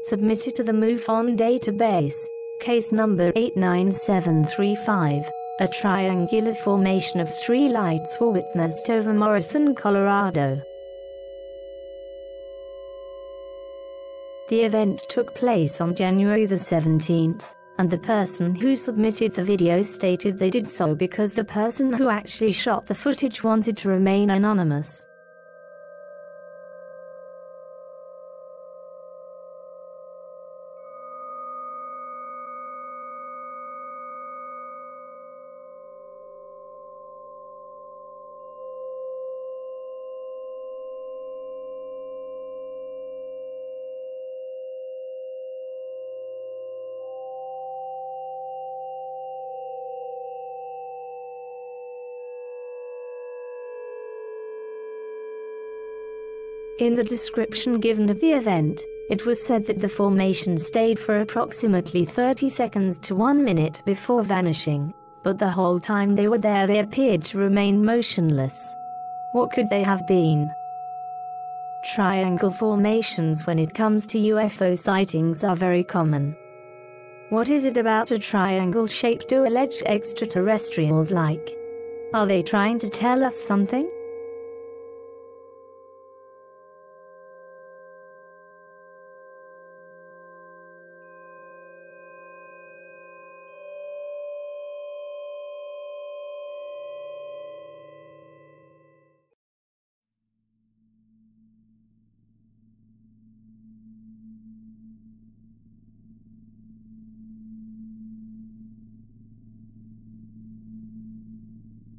submitted to the MUFON Database, case number 89735. A triangular formation of 3 lights were witnessed over Morrison, Colorado. The event took place on January the 17th, and the person who submitted the video stated they did so because the person who actually shot the footage wanted to remain anonymous. In the description given of the event, it was said that the formation stayed for approximately 30 seconds to 1 minute before vanishing, but the whole time they were there they appeared to remain motionless. What could they have been? Triangle formations when it comes to UFO sightings are very common. What is it about a triangle shape do alleged extraterrestrials like? Are they trying to tell us something?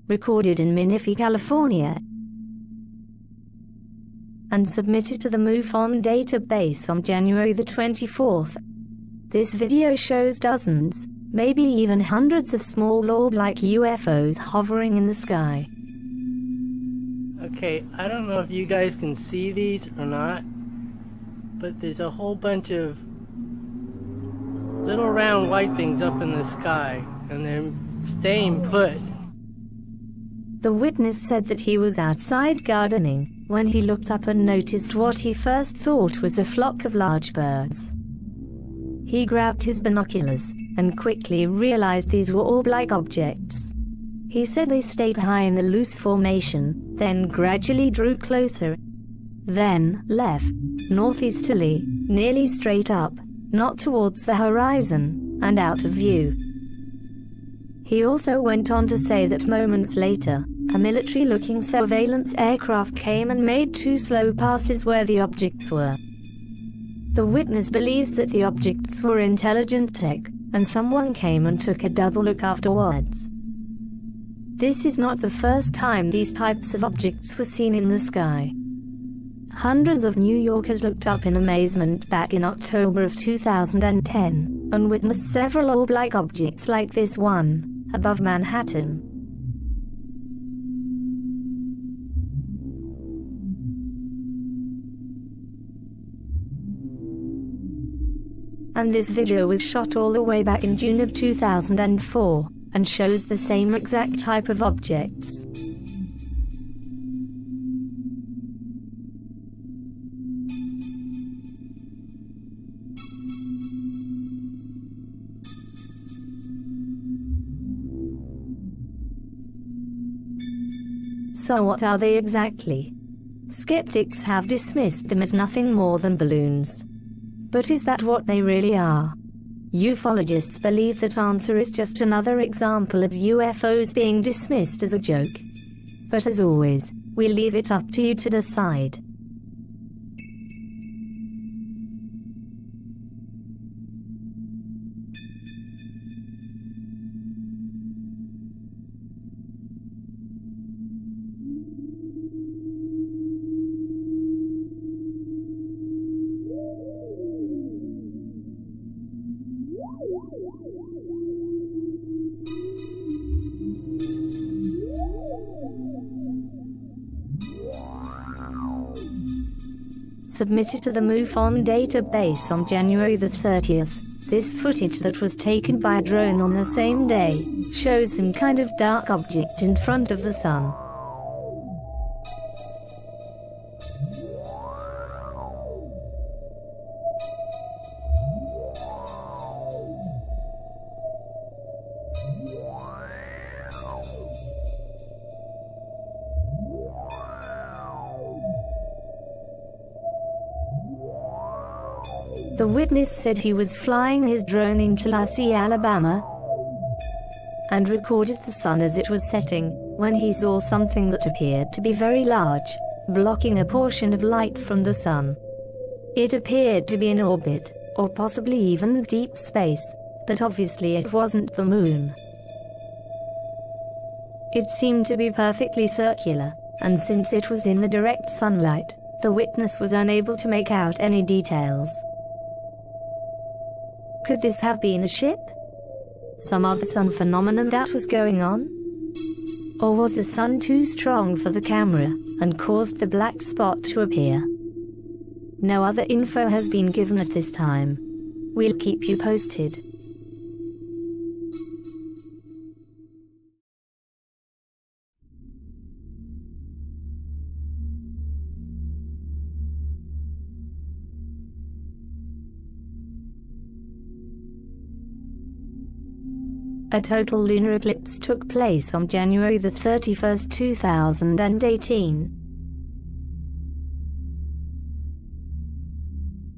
Recorded in Menifee, California, and submitted to the MUFON Database on January the 24th. This video shows dozens, maybe even hundreds of small orb-like UFOs hovering in the sky. Okay, I don't know if you guys can see these or not, but there's a whole bunch of little round white things up in the sky, and they're staying put. The witness said that he was outside gardening when he looked up and noticed what he first thought was a flock of large birds. He grabbed his binoculars and quickly realized these were orb-like objects. He said they stayed high in the loose formation, then gradually drew closer, then left northeasterly, nearly straight up, not towards the horizon, and out of view. He also went on to say that moments later, a military-looking surveillance aircraft came and made 2 slow passes where the objects were. The witness believes that the objects were intelligent tech, and someone came and took a double look afterwards. This is not the first time these types of objects were seen in the sky. Hundreds of New Yorkers looked up in amazement back in October of 2010, and witnessed several orb-like objects like this one, above Manhattan. And this video was shot all the way back in June of 2004, and shows the same exact type of objects. So what are they exactly? Skeptics have dismissed them as nothing more than balloons. But is that what they really are? Ufologists believe that answer is just another example of UFOs being dismissed as a joke. But as always, we leave it up to you to decide. Submitted to the MUFON Database on January the 30th. This footage that was taken by a drone on the same day shows some kind of dark object in front of the sun. The witness said he was flying his drone in Tallahassee, Alabama, and recorded the sun as it was setting, when he saw something that appeared to be very large, blocking a portion of light from the sun. It appeared to be in orbit, or possibly even deep space, but obviously it wasn't the moon. It seemed to be perfectly circular, and since it was in the direct sunlight, the witness was unable to make out any details. Could this have been a ship? Some other sun phenomenon that was going on? Or was the sun too strong for the camera, and caused the black spot to appear? No other info has been given at this time. We'll keep you posted. A total lunar eclipse took place on January the 31st, 2018.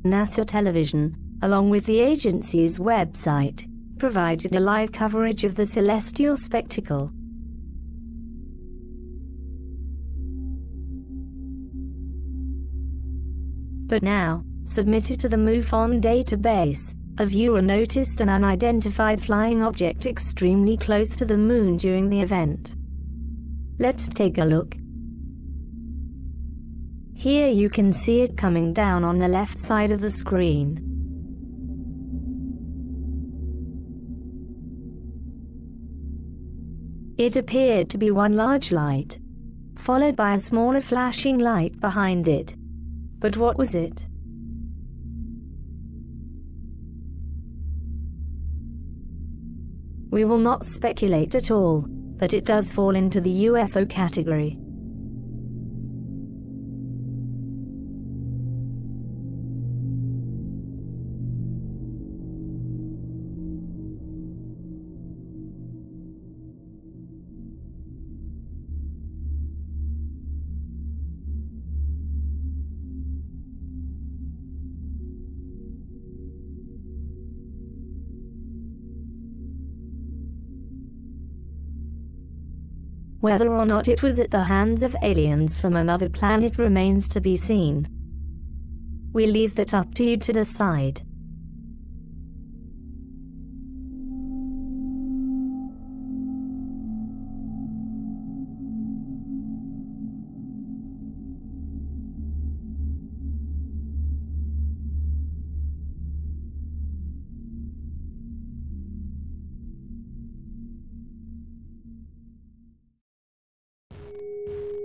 NASA television, along with the agency's website, provided a live coverage of the celestial spectacle. But now, submitted to the MUFON Database, a viewer noticed an unidentified flying object extremely close to the moon during the event. Let's take a look. Here you can see it coming down on the left side of the screen. It appeared to be one large light, followed by a smaller flashing light behind it. But what was it? We will not speculate at all, but it does fall into the UFO category. Whether or not it was at the hands of aliens from another planet remains to be seen. We leave that up to you to decide.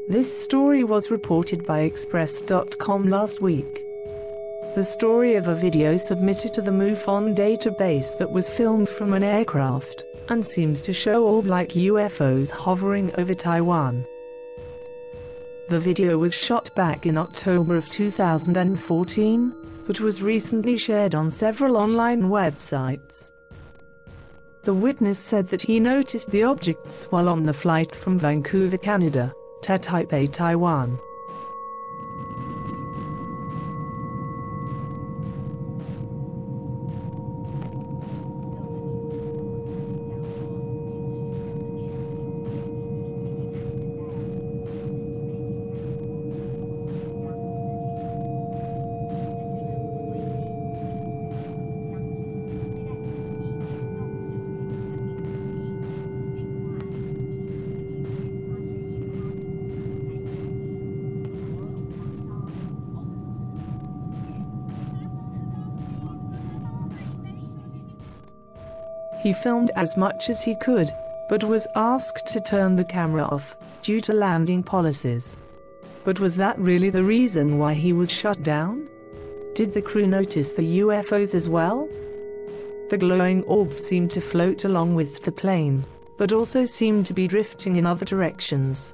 This story was reported by Express.com last week. The story of a video submitted to the MUFON database that was filmed from an aircraft, and seems to show orb-like UFOs hovering over Taiwan. The video was shot back in October of 2014, but was recently shared on several online websites. The witness said that he noticed the objects while on the flight from Vancouver, Canada, to Taipei, Taiwan. He filmed as much as he could, but was asked to turn the camera off, due to landing policies. But was that really the reason why he was shut down? Did the crew notice the UFOs as well? The glowing orbs seemed to float along with the plane, but also seemed to be drifting in other directions.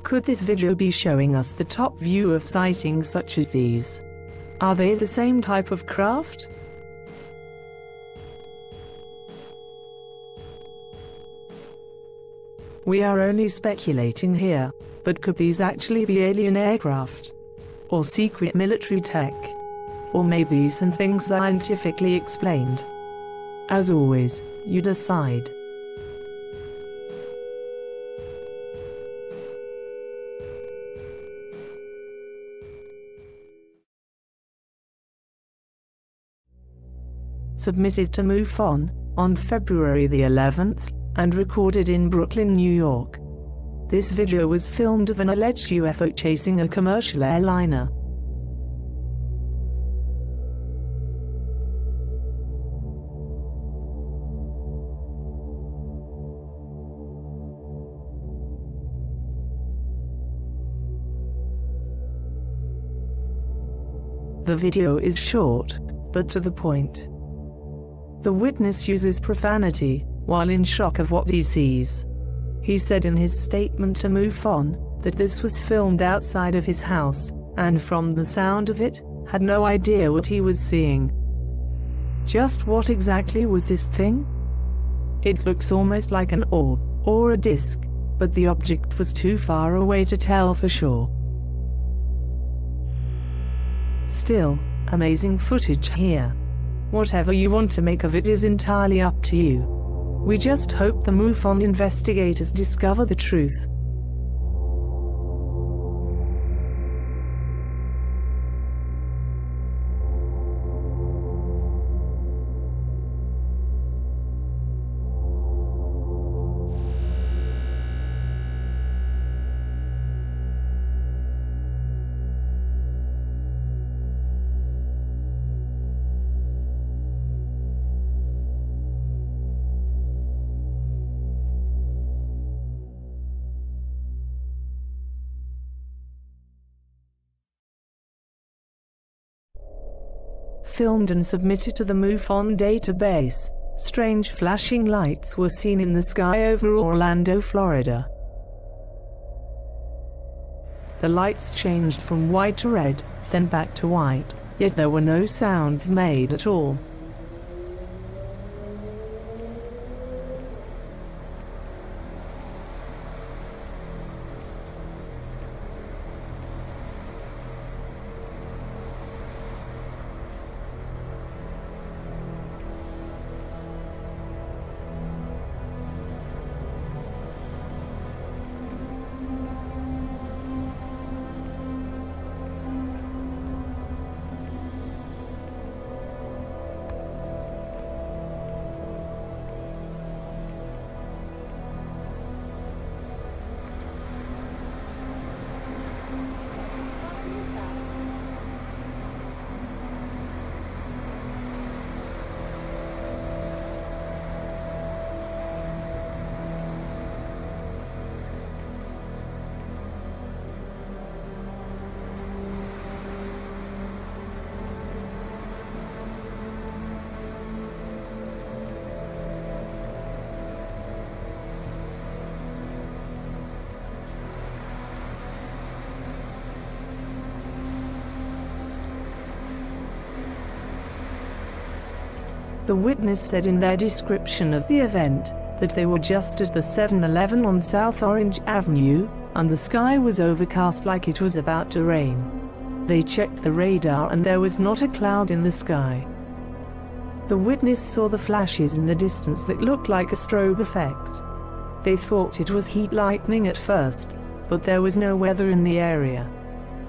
Could this video be showing us the top view of sightings such as these? Are they the same type of craft? We are only speculating here, but could these actually be alien aircraft? Or secret military tech? Or maybe something scientifically explained? As always, you decide. Submitted to MUFON on February the 11th, and recorded in Brooklyn, New York. This video was filmed of an alleged UFO chasing a commercial airliner. The video is short, but to the point. The witness uses profanity, while in shock of what he sees. He said in his statement to MUFON that this was filmed outside of his house, and from the sound of it, had no idea what he was seeing. Just what exactly was this thing? It looks almost like an orb, or a disc, but the object was too far away to tell for sure. Still, amazing footage here. Whatever you want to make of it is entirely up to you. We just hope the MUFON investigators discover the truth. Filmed and submitted to the MUFON database, strange flashing lights were seen in the sky over Orlando, Florida. The lights changed from white to red, then back to white, yet there were no sounds made at all. The witness said in their description of the event that they were just at the 7-Eleven on South Orange Avenue, and the sky was overcast like it was about to rain. They checked the radar and there was not a cloud in the sky. The witness saw the flashes in the distance that looked like a strobe effect. They thought it was heat lightning at first, but there was no weather in the area.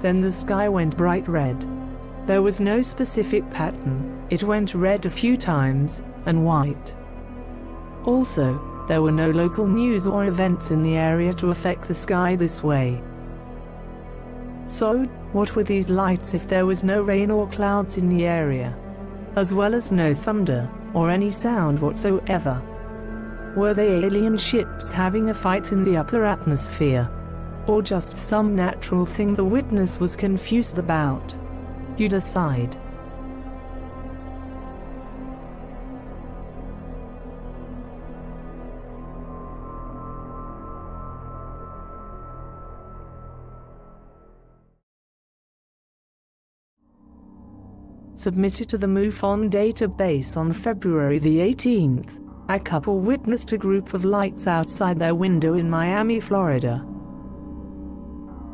Then the sky went bright red. There was no specific pattern. It went red a few times, and white. Also, there were no local news or events in the area to affect the sky this way. So, what were these lights if there was no rain or clouds in the area? As well as no thunder, or any sound whatsoever? Were they alien ships having a fight in the upper atmosphere? Or just some natural thing the witness was confused about? You decide. Submitted to the MUFON database on February the 18th, A couple witnessed a group of lights outside their window in Miami, Florida.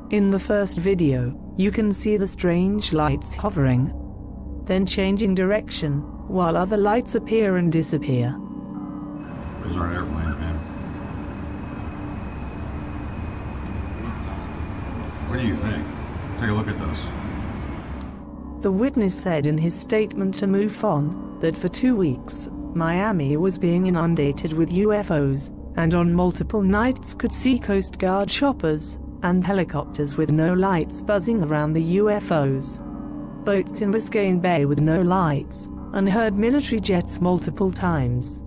In the first video, you can see the strange lights hovering, then changing direction, while other lights appear and disappear. Those aren't airplanes, man. What do you think? Take a look at this. The witness said in his statement to MUFON that for 2 weeks, Miami was being inundated with UFOs, and on multiple nights could see Coast Guard choppers and helicopters with no lights buzzing around the UFOs. Boats in Biscayne Bay with no lights, and heard military jets multiple times.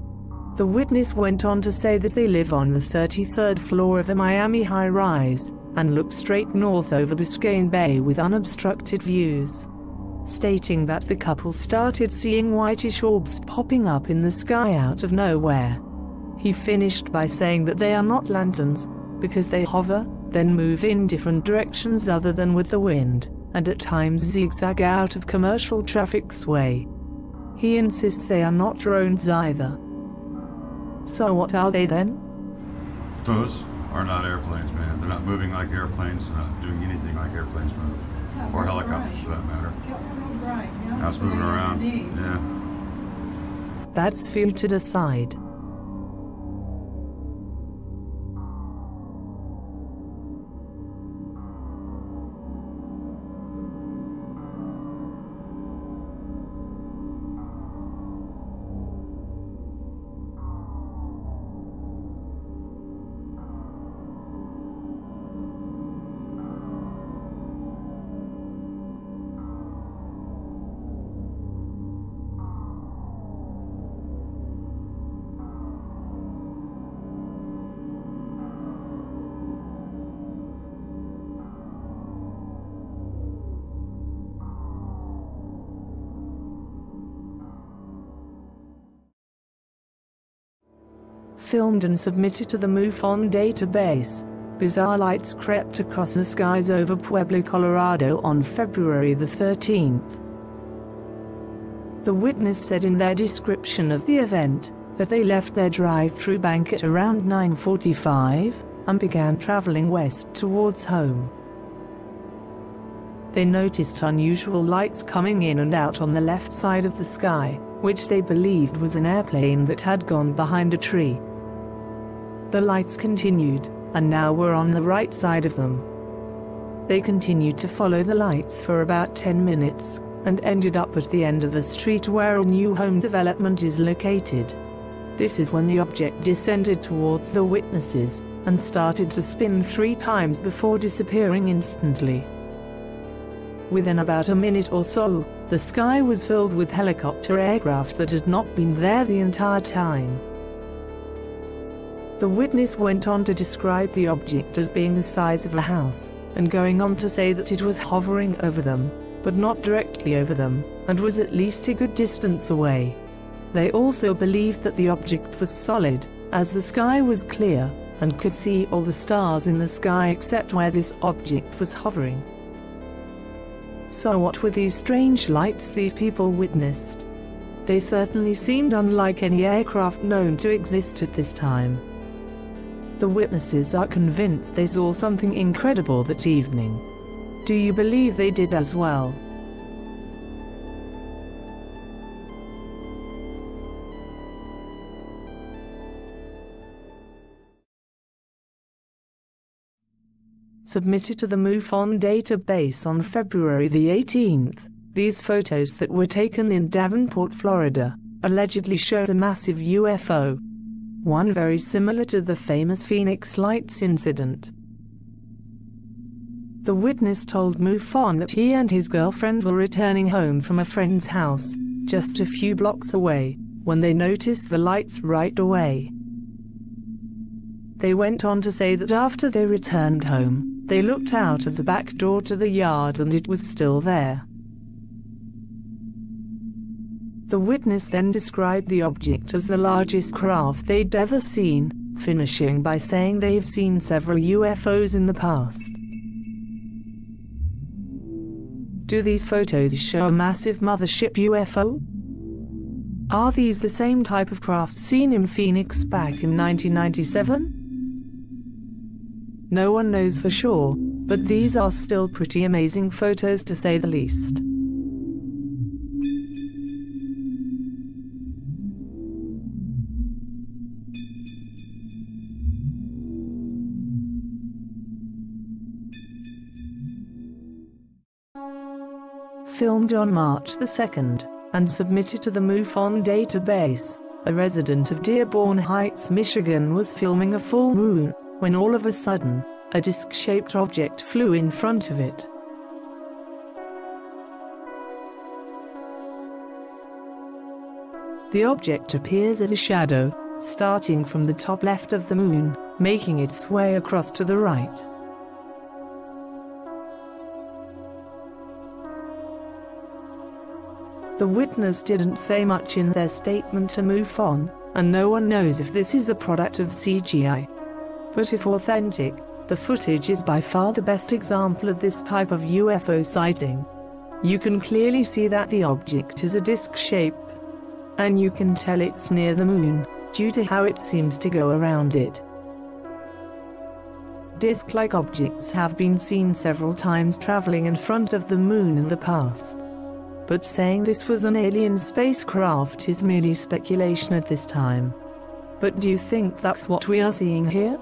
The witness went on to say that they live on the 33rd floor of a Miami high-rise, and look straight north over Biscayne Bay with unobstructed views, stating that the couple started seeing whitish orbs popping up in the sky out of nowhere. He finished by saying that they are not lanterns, because they hover, then move in different directions other than with the wind, and at times zigzag out of commercial traffic's way. He insists they are not drones either. So what are they then? Those are not airplanes, man. They're not moving like airplanes. They're not doing anything like airplanes move. Or helicopters, for that matter. Now it's moving around. Yeah. That's for you to decide. Filmed and submitted to the MUFON database, bizarre lights crept across the skies over Pueblo, Colorado on February the 13th. The witness said in their description of the event that they left their drive-through bank at around 9:45 and began traveling west towards home. They noticed unusual lights coming in and out on the left side of the sky, which they believed was an airplane that had gone behind a tree. The lights continued, and now were on the right side of them. They continued to follow the lights for about 10 minutes, and ended up at the end of the street where a new home development is located. This is when the object descended towards the witnesses, and started to spin 3 times before disappearing instantly. Within about a minute or so, the sky was filled with helicopter aircraft that had not been there the entire time. The witness went on to describe the object as being the size of a house, and going on to say that it was hovering over them, but not directly over them, and was at least a good distance away. They also believed that the object was solid, as the sky was clear, and could see all the stars in the sky except where this object was hovering. So what were these strange lights these people witnessed? They certainly seemed unlike any aircraft known to exist at this time. The witnesses are convinced they saw something incredible that evening. Do you believe they did as well? Submitted to the MUFON database on February the 18th, these photos that were taken in Davenport, Florida, allegedly shows a massive UFO, one very similar to the famous Phoenix Lights incident. The witness told MUFON that he and his girlfriend were returning home from a friend's house, just a few blocks away, when they noticed the lights right away. They went on to say that after they returned home, they looked out of the back door to the yard and it was still there. The witness then described the object as the largest craft they'd ever seen, finishing by saying they've seen several UFOs in the past. Do these photos show a massive mothership UFO? Are these the same type of crafts seen in Phoenix back in 1997? No one knows for sure, but these are still pretty amazing photos to say the least. Filmed on March the 2nd, and submitted to the MUFON Database, a resident of Dearborn Heights, Michigan was filming a full moon, when all of a sudden, a disc-shaped object flew in front of it. The object appears as a shadow, starting from the top left of the moon, making its way across to the right. The witness didn't say much in their statement to MUFON, and no one knows if this is a product of CGI. But if authentic, the footage is by far the best example of this type of UFO sighting. You can clearly see that the object is a disc shape, and you can tell it's near the moon, due to how it seems to go around it. Disc-like objects have been seen several times traveling in front of the moon in the past. But saying this was an alien spacecraft is merely speculation at this time. But do you think that's what we are seeing here?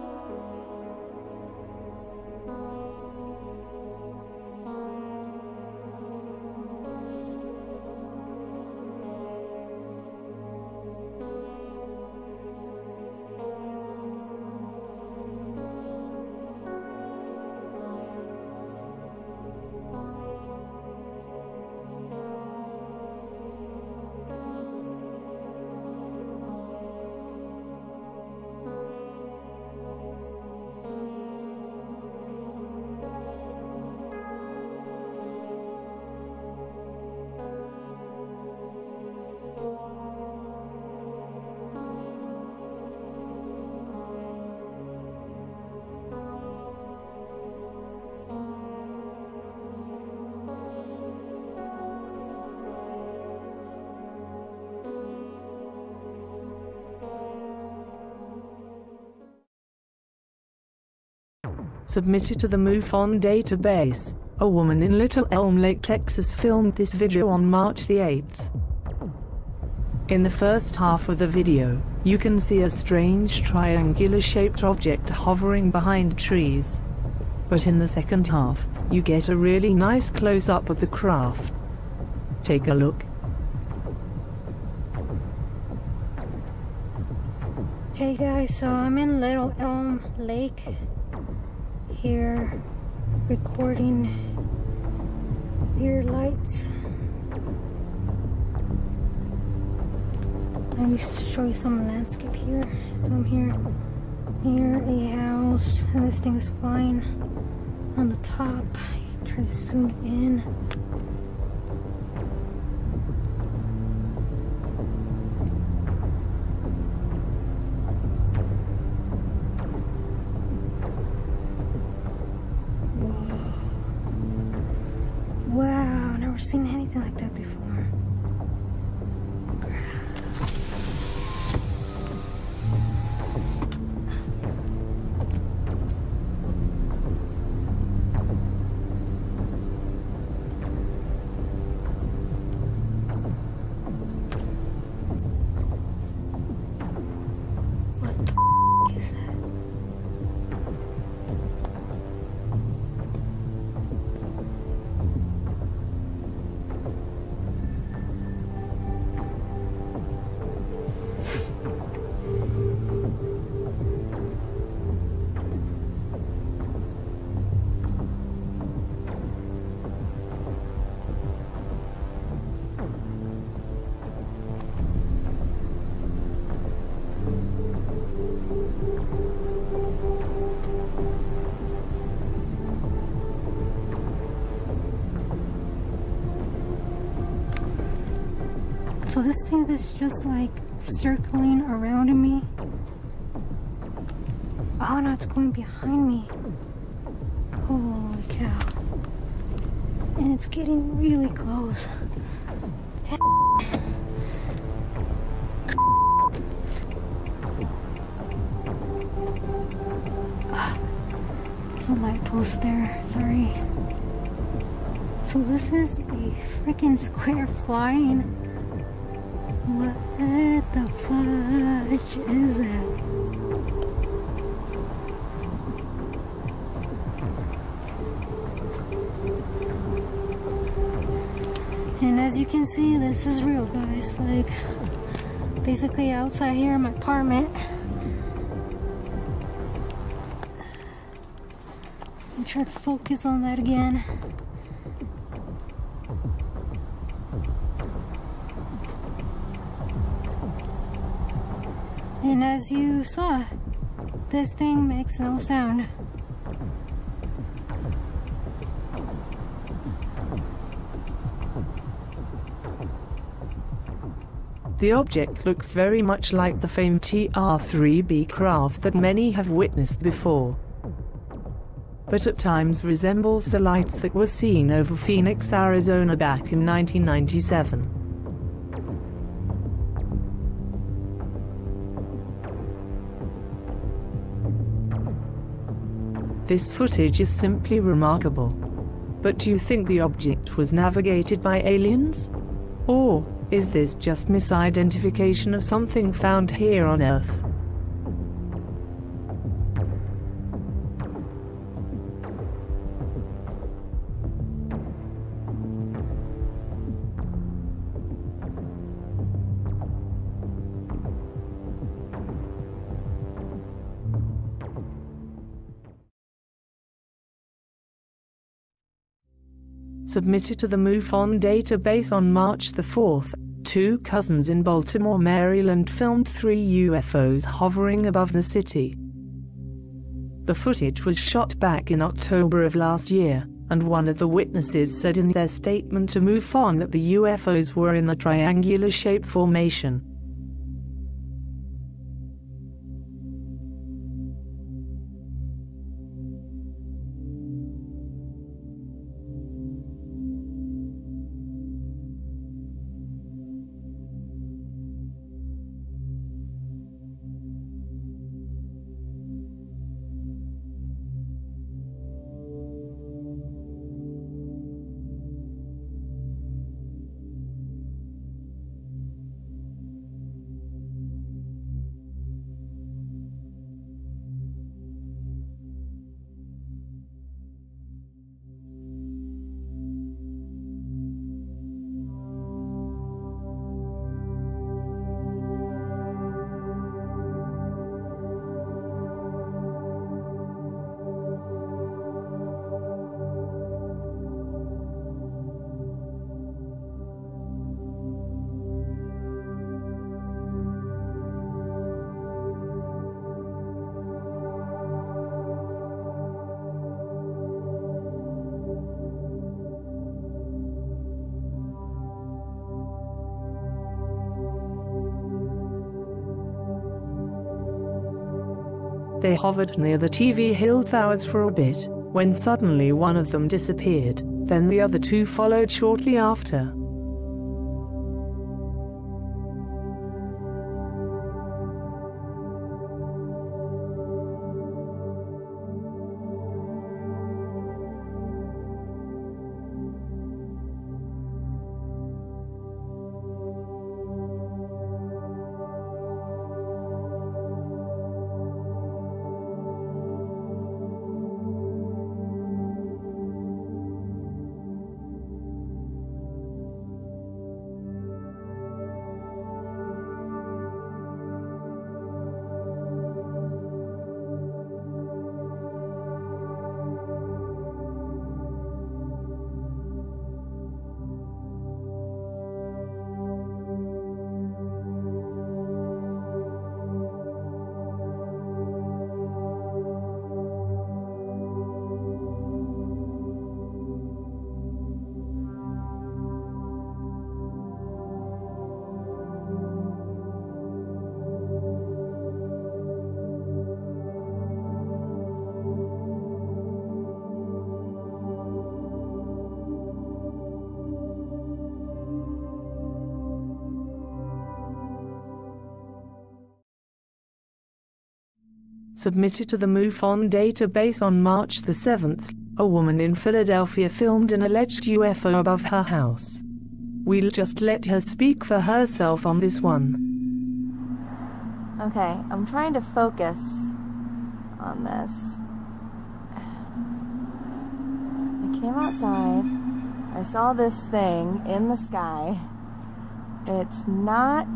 Submitted to the MUFON Database, a woman in Little Elm Lake, Texas filmed this video on March the 8th. In the first half of the video, you can see a strange triangular-shaped object hovering behind trees. But in the second half, you get a really nice close-up of the craft. Take a look. Hey guys, so I'm in Little Elm Lake here recording your lights. Let me show you some landscape here. So I'm here near a house and this thing is flying on the top. Try to zoom in. Wow, never seen anything like that before. What the is that? So this thing is just like circling around me. Oh no, it's going behind me. Holy cow. And it's getting really close. There's a light post there, sorry. So this is a freaking square flying. What the fudge is that? And as you can see, this is real, guys. Like, basically outside here in my apartment. I'll try to focus on that again. And as you saw, this thing makes no sound. The object looks very much like the famed TR-3B craft that many have witnessed before, but at times resembles the lights that were seen over Phoenix, Arizona back in 1997. This footage is simply remarkable. But do you think the object was navigated by aliens? Or is this just misidentification of something found here on Earth? Submitted to the MUFON database on March the 4th, two cousins in Baltimore, Maryland filmed 3 UFOs hovering above the city. The footage was shot back in October of last year, and one of the witnesses said in their statement to MUFON that the UFOs were in the triangular-shaped formation. They hovered near the TV Hill Towers for a bit, when suddenly one of them disappeared, then the other two followed shortly after. submitted to the MUFON database on March the 7th, a woman in Philadelphia filmed an alleged UFO above her house. We'll just let her speak for herself on this one. Okay, I'm trying to focus on this. I came outside, I saw this thing in the sky. It's not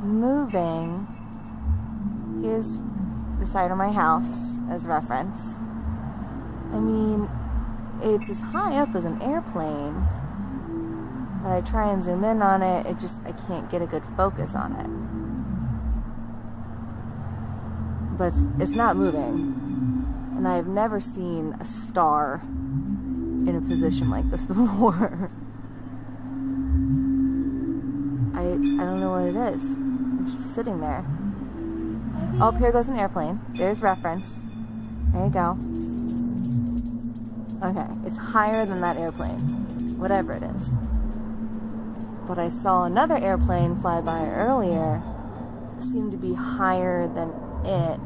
moving. Here's the side of my house as reference. I mean, it's as high up as an airplane. But I try and zoom in on it, I can't get a good focus on it. But it's not moving. And I've never seen a star in a position like this before. I don't know what it is. It's just sitting there. Oh, here goes an airplane. There's reference. There you go. Okay, it's higher than that airplane. Whatever it is. But I saw another airplane fly by earlier. It seemed to be higher than it.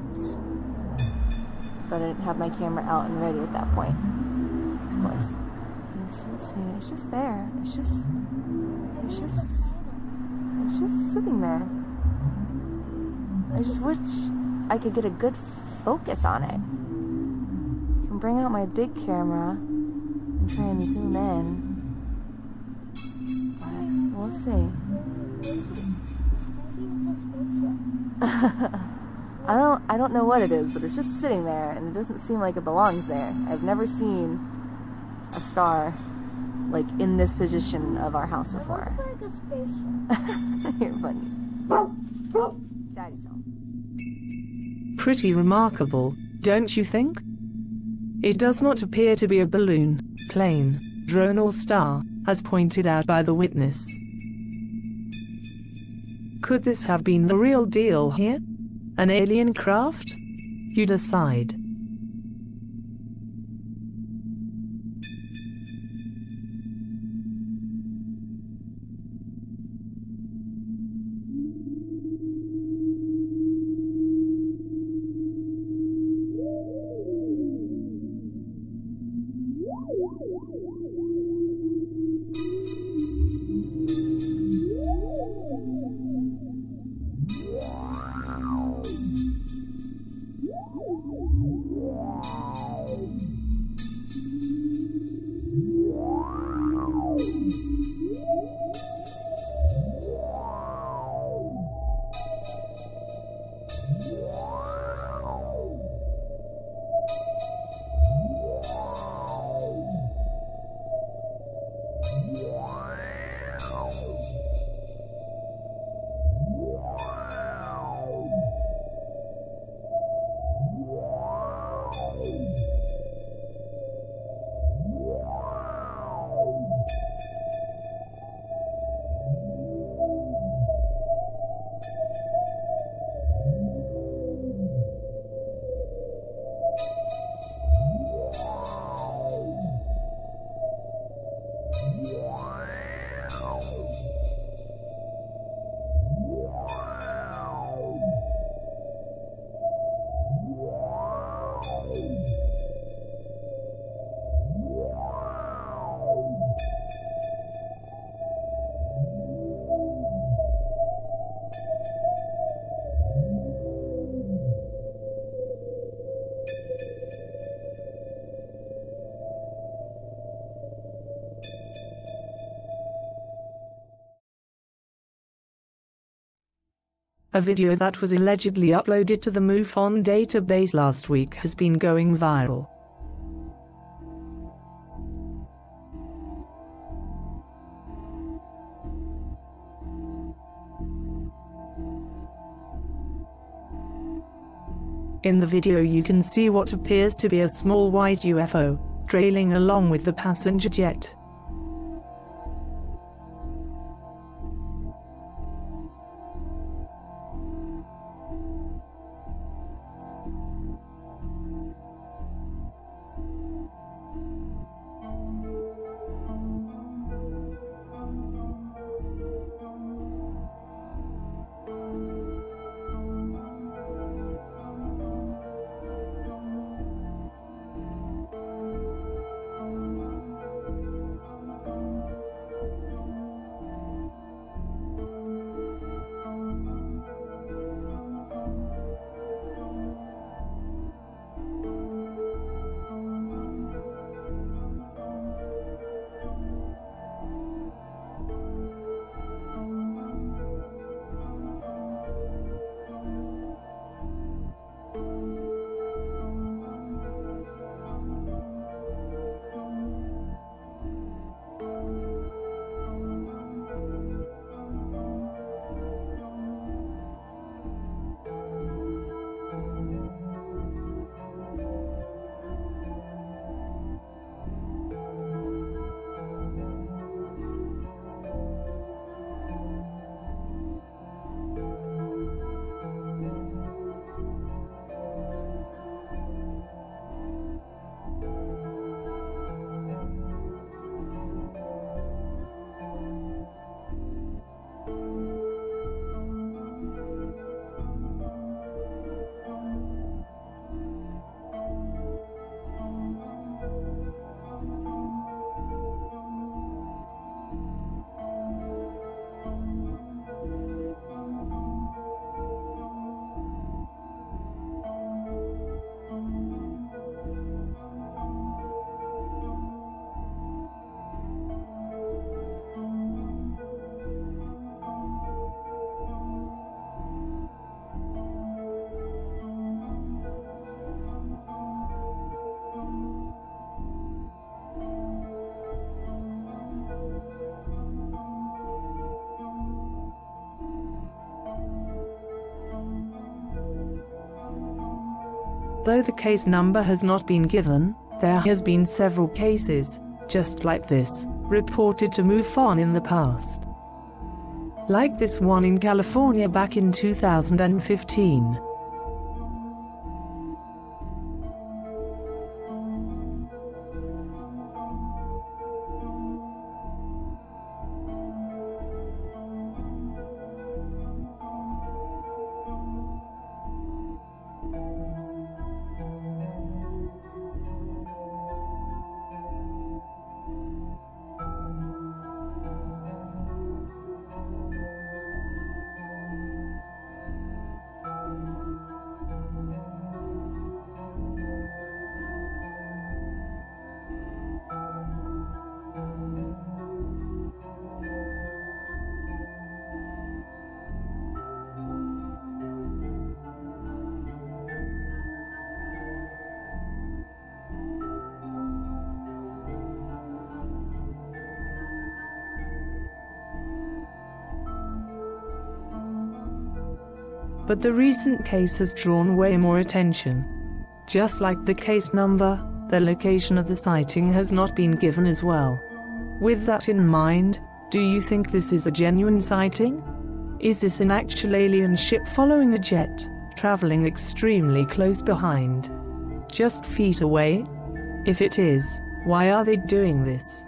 But I didn't have my camera out and ready at that point. Of course. Let's see, it's just there. It's just sitting there. I just wish I could get a good focus on it. I can bring out my big camera and try and zoom in. But we'll see. I don't know what it is, but it's just sitting there and it doesn't seem like it belongs there. I've never seen a star like in this position of our house before. It looks like a spaceship. You're funny. Daddy's home. Pretty remarkable, don't you think? It does not appear to be a balloon, plane, drone or star, as pointed out by the witness. Could this have been the real deal here? An alien craft? You decide. A video that was allegedly uploaded to the MUFON database last week has been going viral. In the video you can see what appears to be a small white UFO, trailing along with the passenger jet. Though the case number has not been given, there has been several cases, just like this, reported to MUFON in the past. Like this one in California back in 2015. But the recent case has drawn way more attention. Just like the case number, the location of the sighting has not been given as well. With that in mind, do you think this is a genuine sighting? Is this an actual alien ship following a jet, traveling extremely close behind? Just feet away? If it is, why are they doing this?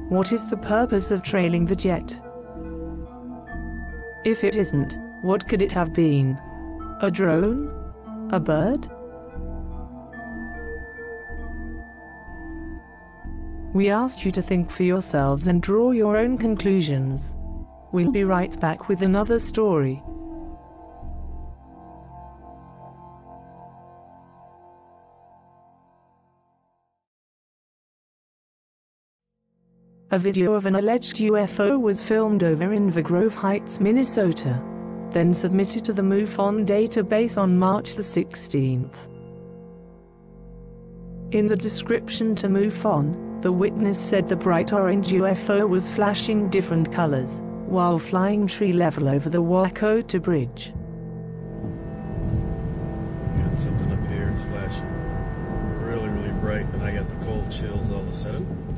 What is the purpose of trailing the jet? If it isn't, what could it have been? A drone? A bird? We ask you to think for yourselves and draw your own conclusions. We'll be right back with another story. A video of an alleged UFO was filmed over Inver Grove Heights, Minnesota, then submitted to the MUFON database on March the 16th. In the description to MUFON, the witness said the bright orange UFO was flashing different colors, while flying tree level over the Wakota Bridge. Got something up here, it's flashing really, really bright, and I got the cold chills all of a sudden.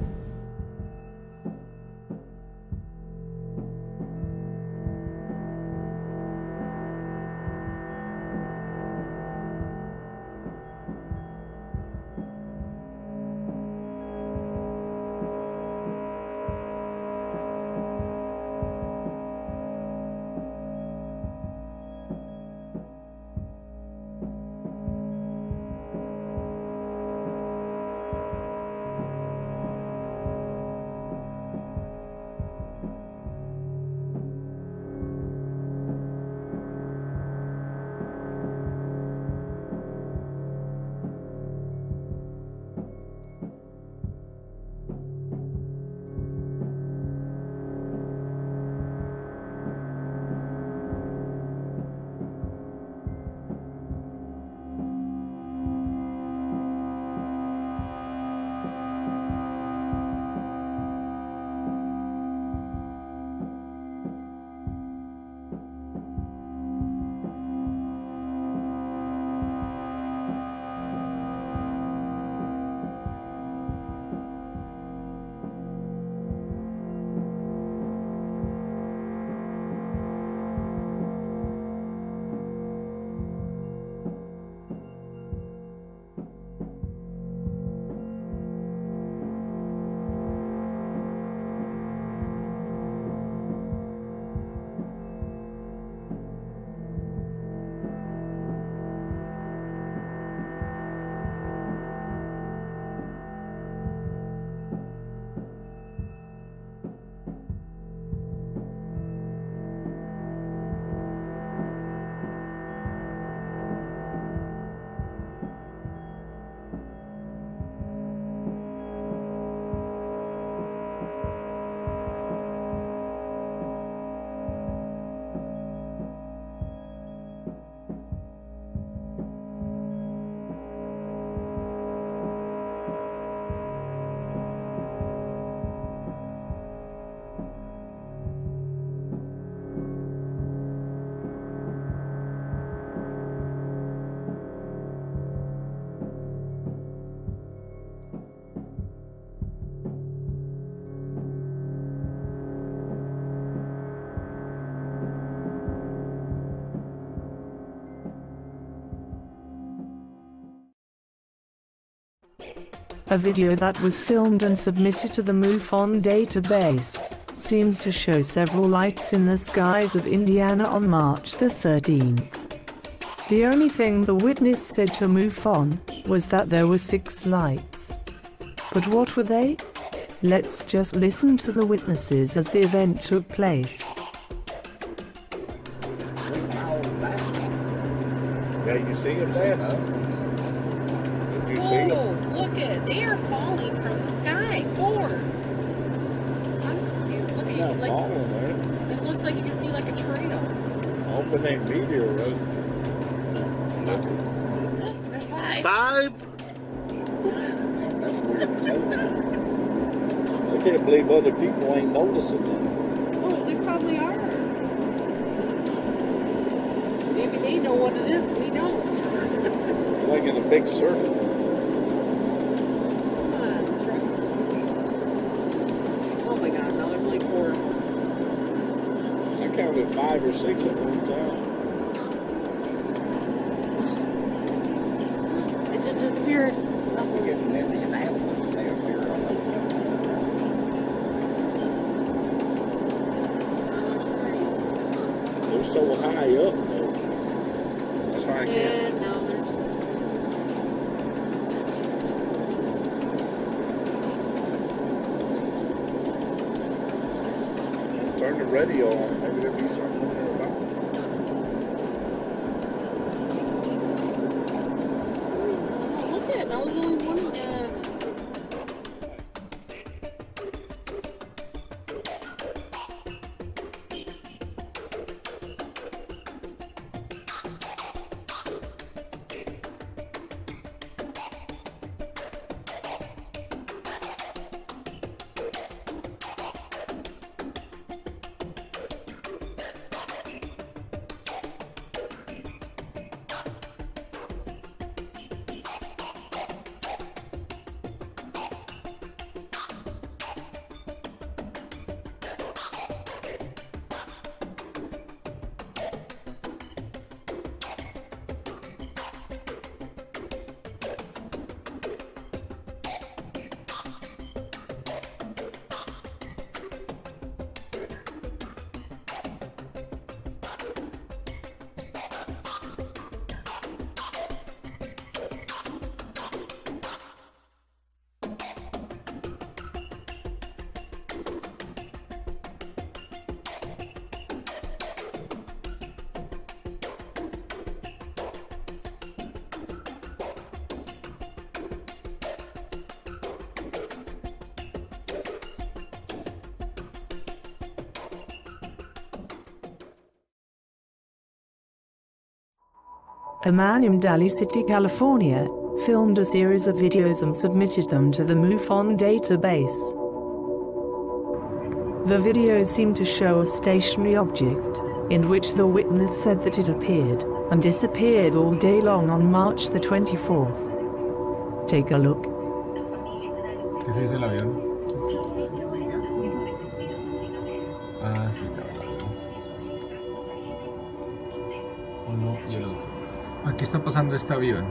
A video that was filmed and submitted to the MUFON database seems to show several lights in the skies of Indiana on March the 13th. The only thing the witness said to MUFON was that there were 6 lights. But what were they? Let's just listen to the witnesses as the event took place. Yeah, you see it there, huh? Did you see it? Oh, look at they are falling from the sky. 4. Look at Not falling, man. it looks like you can see like a trail. Open that meteorite. Oh, there's 5. 5? I can't believe other people ain't noticing that. Oh, they probably are. Maybe they know what it is, but we don't. Like in a big circle. Come on, truck. Oh my god, now there's only 4. I counted 5 or 6 at one time. It just disappeared. They're so high up, though. That's why I can't. And now there's... Turn the radio on. Maybe there'll be something there about it. Oh, look at it. Now there's only 1 again. A man in Daly City, California, filmed a series of videos and submitted them to the MUFON database. The videos seem to show a stationary object, in which the witness said that it appeared and disappeared all day long on March the 24th. Take a look. ¿Qué se dice el avión? Ah, sí, claro. Uno y el otro. Aquí está pasando este avión.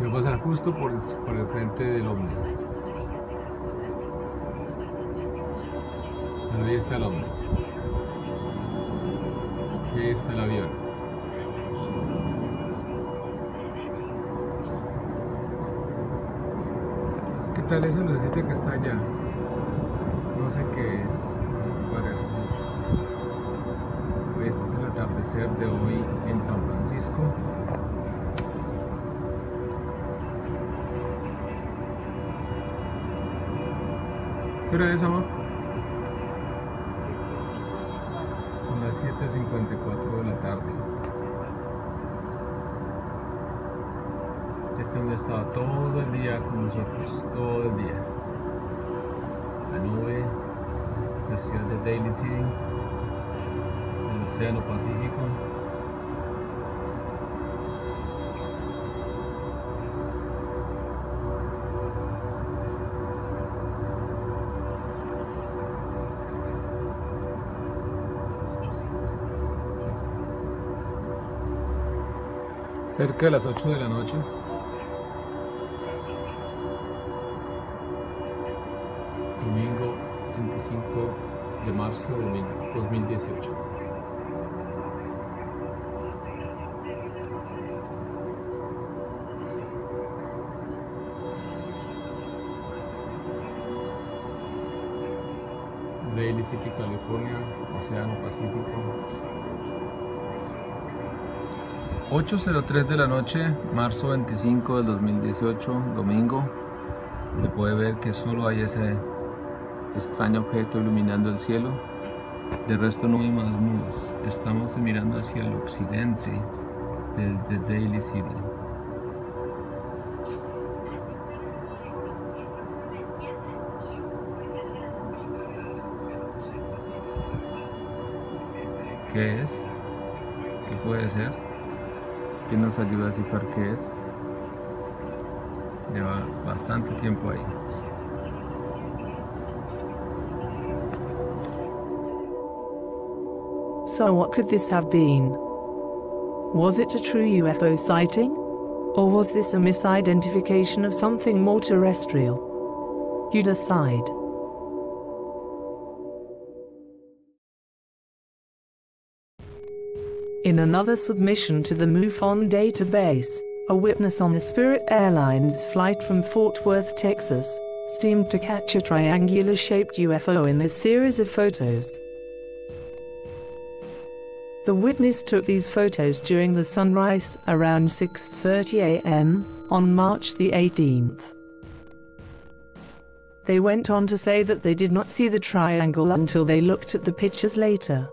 Va a pasar justo por el frente del ovni. Pero ahí está el ovni. Y ahí está el avión. ¿Qué tal esa lucecita que está allá? No sé qué es, no sé qué parece. Este es el atardecer de hoy en San Francisco. ¿Qué hora es, amor? Son las 7:54 de la tarde. Este hombre estaba todo el día con nosotros, todo el día. La nube, la ciudad de Daly City, el Océano Pacífico. Cerca de las 8 de la noche. Domingo 25 de marzo de 2018. Daly City, California, Océano Pacífico. 8:03 de la noche, marzo 25 del 2018, domingo. Se puede ver que solo hay ese extraño objeto iluminando el cielo. De resto no hay más nubes. Estamos mirando hacia el occidente desde Daly City. ¿Qué es? ¿Qué puede ser? ¿Quién nos ayuda a descifrar qué es? Lleva bastante tiempo ahí. So what could this have been? Was it a true UFO sighting? Or was this a misidentification of something more terrestrial? You decide. In another submission to the MUFON Database, a witness on a Spirit Airlines flight from Fort Worth, Texas, seemed to catch a triangular-shaped UFO in a series of photos. The witness took these photos during the sunrise around 6:30 a.m. on March the 18th. They went on to say that they did not see the triangle until they looked at the pictures later.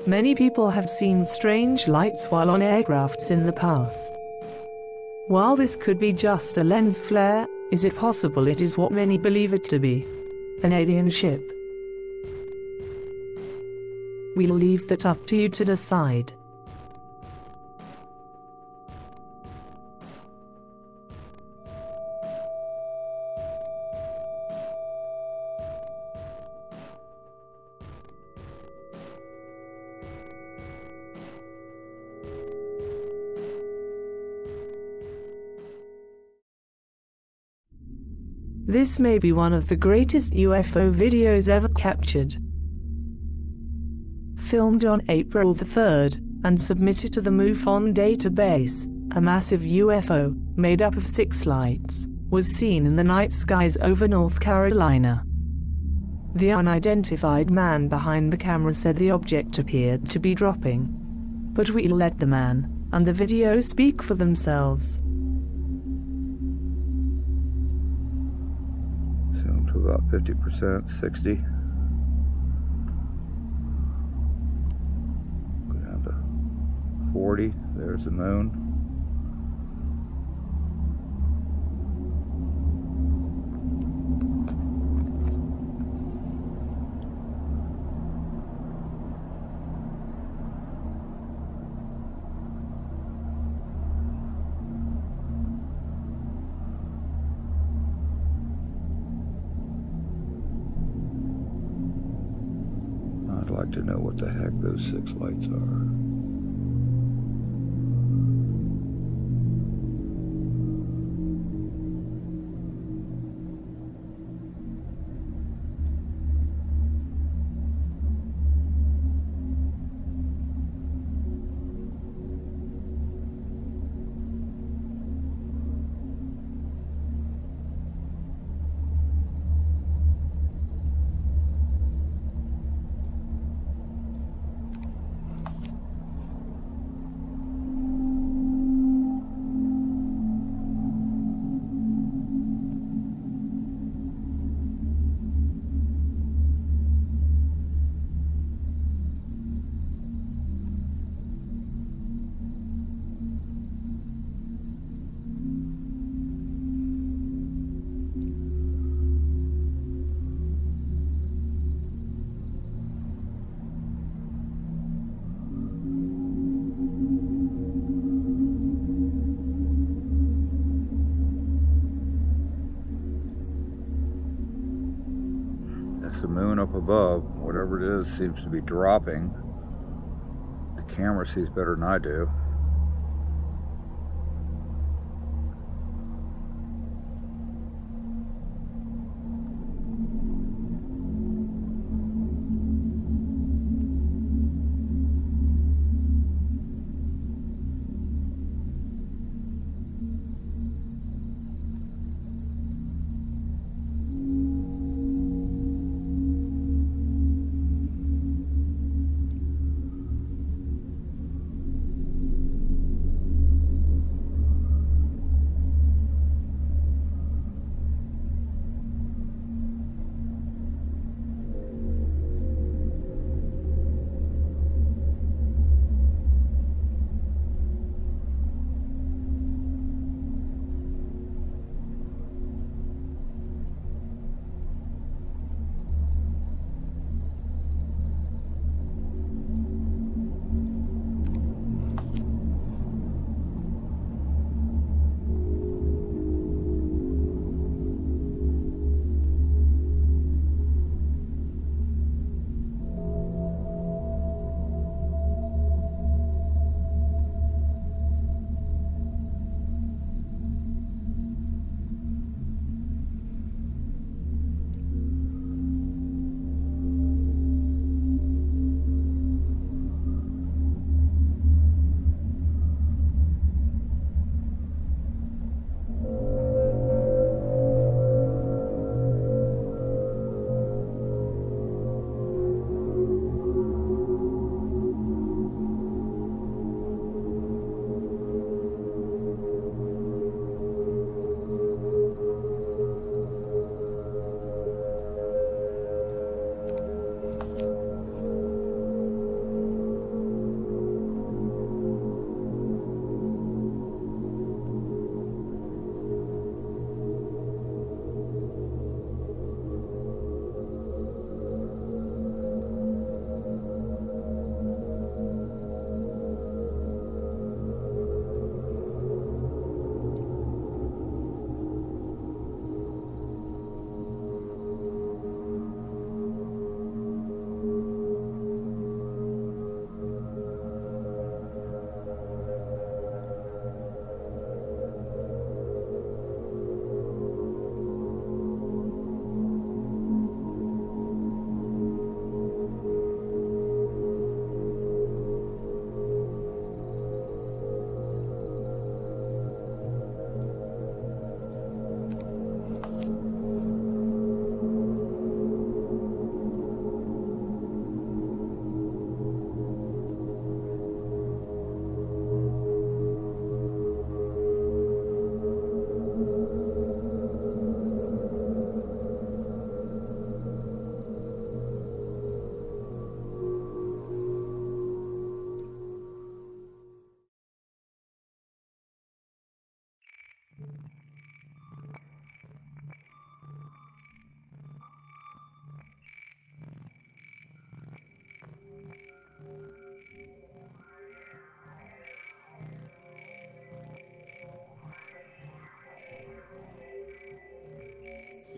Many people have seen strange lights while on aircrafts in the past. While this could be just a lens flare, is it possible it is what many believe it to be? An alien ship? We'll leave that up to you to decide. This may be one of the greatest UFO videos ever captured. Filmed on April the 3rd, and submitted to the MUFON Database, a massive UFO, made up of 6 lights, was seen in the night skies over North Carolina. The unidentified man behind the camera said the object appeared to be dropping. But we'll let the man and the video speak for themselves. About 50%, 60. Go down to 40. There's the moon. I'd like to know what the heck those 6 lights are. moon up above. Whatever it is seems to be dropping. The camera sees better than I do.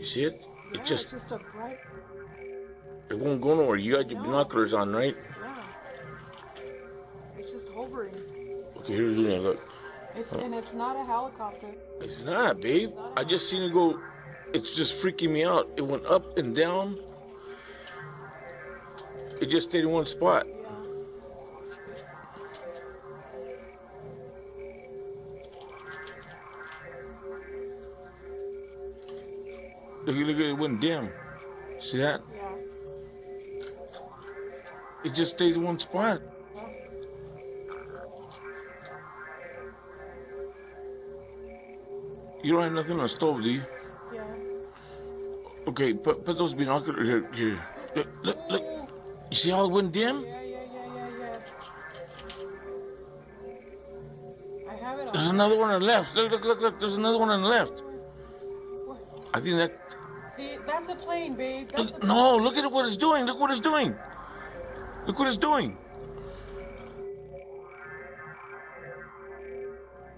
You see it? Yeah, It just, it's just a bright. it won't go nowhere. You got your binoculars on, right? Yeah. It's just hovering. Okay, here's the look. And it's not a helicopter. It's not, babe. I just seen it go. It's just freaking me out. It went up and down. It just stayed in one spot. Yeah. Look at it, went dim. See that? Yeah. It just stays in one spot. You don't have nothing on the stove, do you? Yeah. Okay, put those binoculars here. Look. You see how it went dim? Yeah. I have it on. There's another one on the left. Look. There's another one on the left. I think that... See, that's a plane, babe. No, look at what it's doing. Look what it's doing. Look what it's doing.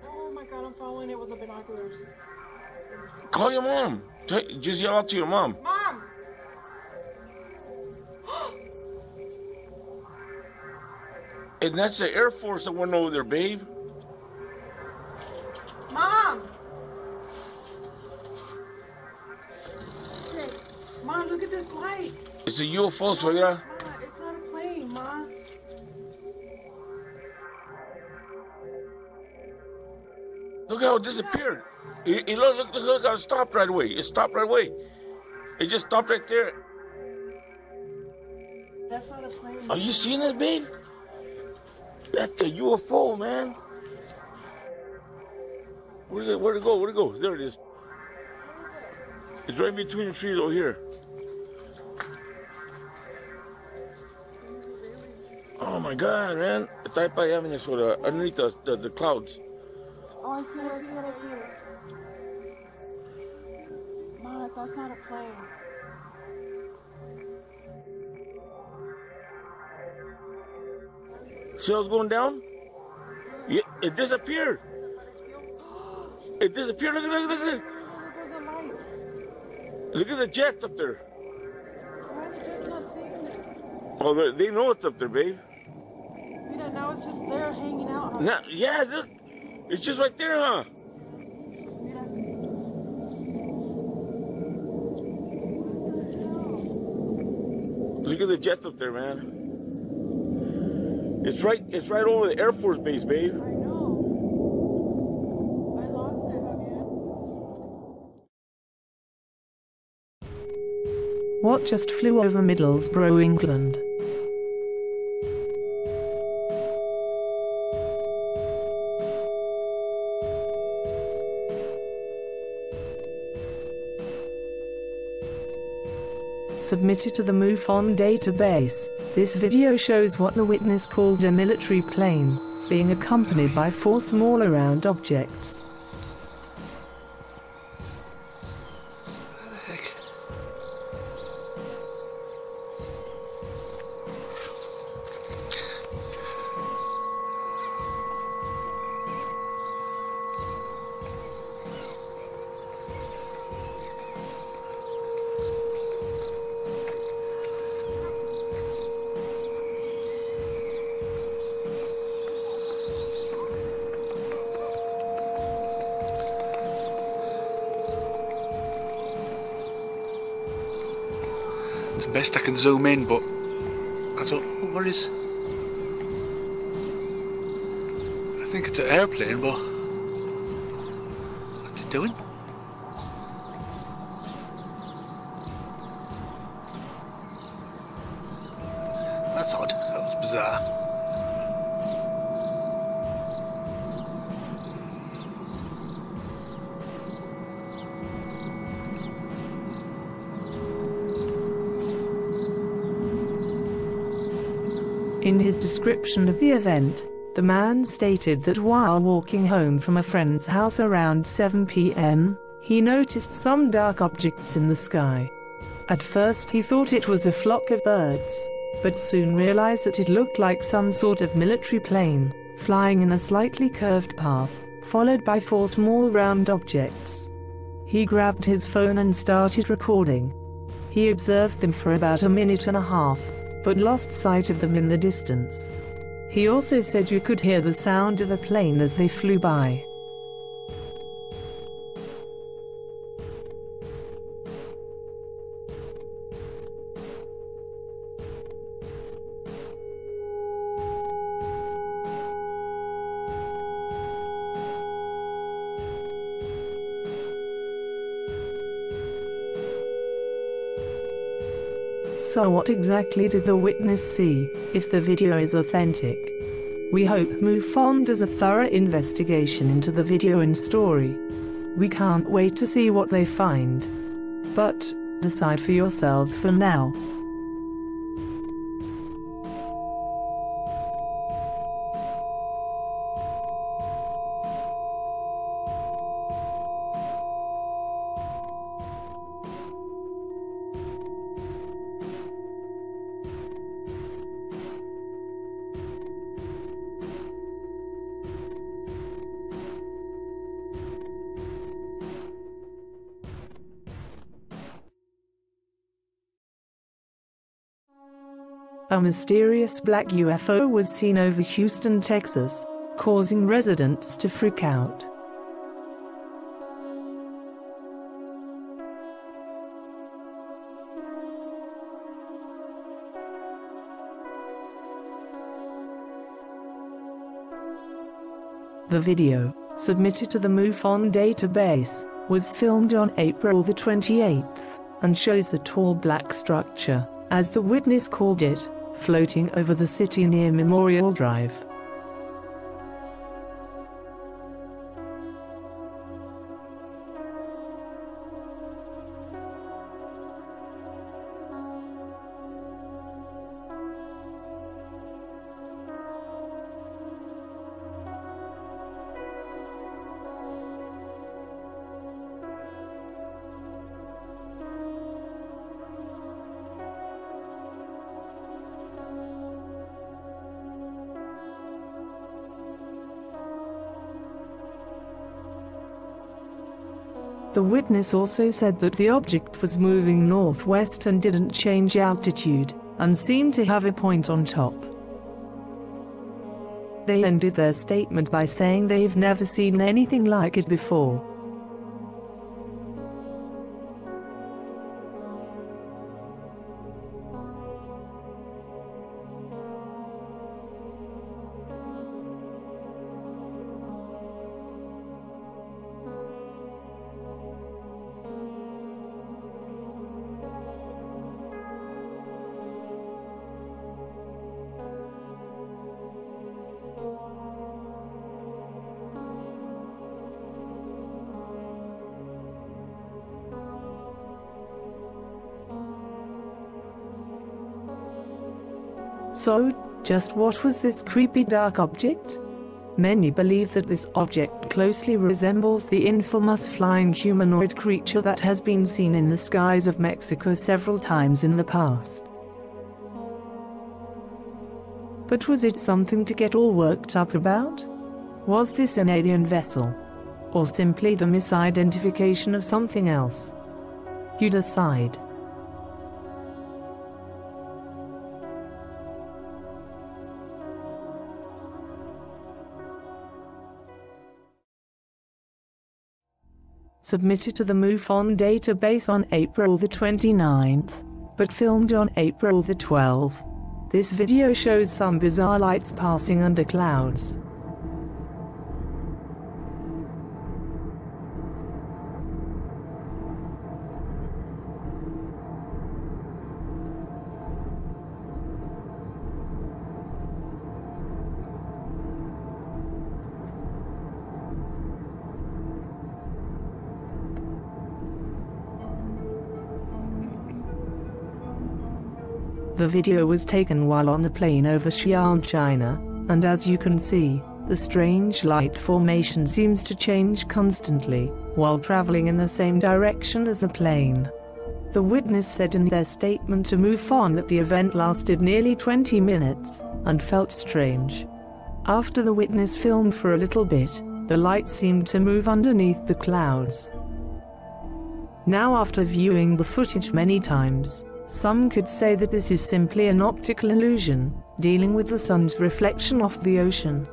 Oh my God, I'm following it with the binoculars. Call your mom. Just yell out to your mom. Mom! And that's the Air Force that went over there, babe. Mom! Okay. Mom, look at this light. It's a UFO, suegra. Ma, it's not a plane, Ma. Look how it disappeared. Look how it stopped right away. It stopped right away. It just stopped right there. That's not a plane. Are you seeing this, babe? That's a UFO, man. Where'd it go? Where'd it go? There it is. It's right between the trees over here. Oh my God, man. Está ahí para allá, Minnesota, underneath the clouds. Oh, I see it. Ma, that's not a plane. See how it's going down? Yeah, it disappeared. It disappeared. Look at it. Look at the jets up there. Why are the jets not seeing it? Oh, they know it's up there, babe. Mira, now it's just there hanging out. Huh? Now, yeah, look. It's just right there, huh? Mira. Look at the jets up there, man. It's right over the Air Force Base, babe. I know. I lost it, Javier. What just flew over Middlesbrough, England? Submitted to the MUFON database, this video shows what the witness called a military plane, being accompanied by 4 small round objects. It's the best I can zoom in, but I don't know what is. I think it's an airplane, but what's it doing? That's odd. That was bizarre. In his description of the event, the man stated that while walking home from a friend's house around 7 p.m., he noticed some dark objects in the sky. At first he thought it was a flock of birds, but soon realized that it looked like some sort of military plane, flying in a slightly curved path, followed by 4 small round objects. He grabbed his phone and started recording. He observed them for about a minute and a half, but lost sight of them in the distance. He also said you could hear the sound of a plane as they flew by. So what exactly did the witness see, if the video is authentic? We hope MUFON does a thorough investigation into the video and story. We can't wait to see what they find. But, decide for yourselves for now. a mysterious black UFO was seen over Houston, Texas, causing residents to freak out. The video, submitted to the MUFON database, was filmed on April the 28th, and shows a tall black structure, as the witness called it, floating over the city near Memorial Drive. The witness also said that the object was moving northwest and didn't change altitude, and seemed to have a point on top. They ended their statement by saying they've never seen anything like it before. So, just what was this creepy dark object? Many believe that this object closely resembles the infamous flying humanoid creature that has been seen in the skies of Mexico several times in the past. But was it something to get all worked up about? Was this an alien vessel? Or simply the misidentification of something else? You decide. Submitted to the MUFON database on April the 29th, but filmed on April the 12th. This video shows some bizarre lights passing under clouds. The video was taken while on a plane over Xi'an, China, and as you can see, the strange light formation seems to change constantly, while traveling in the same direction as a plane. The witness said in their statement to MUFON that the event lasted nearly 20 minutes, and felt strange. After the witness filmed for a little bit, the light seemed to move underneath the clouds. Now, after viewing the footage many times, some could say that this is simply an optical illusion, dealing with the sun's reflection off the ocean.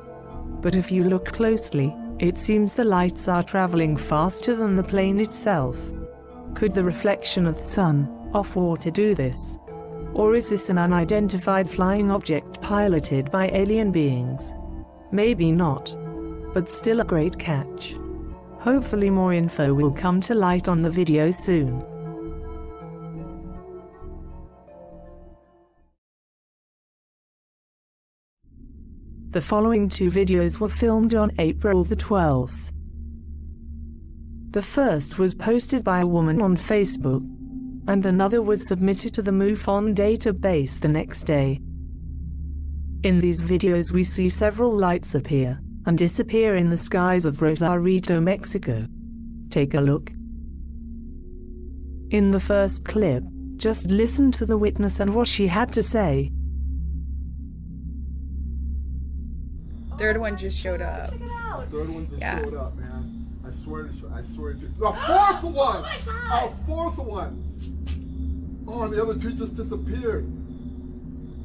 But if you look closely, it seems the lights are traveling faster than the plane itself. Could the reflection of the sun off water do this? Or is this an unidentified flying object piloted by alien beings? Maybe not. But still a great catch. Hopefully more info will come to light on the video soon. The following two videos were filmed on April the 12th. The first was posted by a woman on Facebook, and another was submitted to the MUFON database the next day. In these videos we see several lights appear and disappear in the skies of Rosarito, Mexico. Take a look. In the first clip, just listen to the witness and what she had to say. Third one just showed up. Check it out. Third one just showed up, man. I swear to you. The fourth one! Oh, fourth one! Oh, and the other two just disappeared.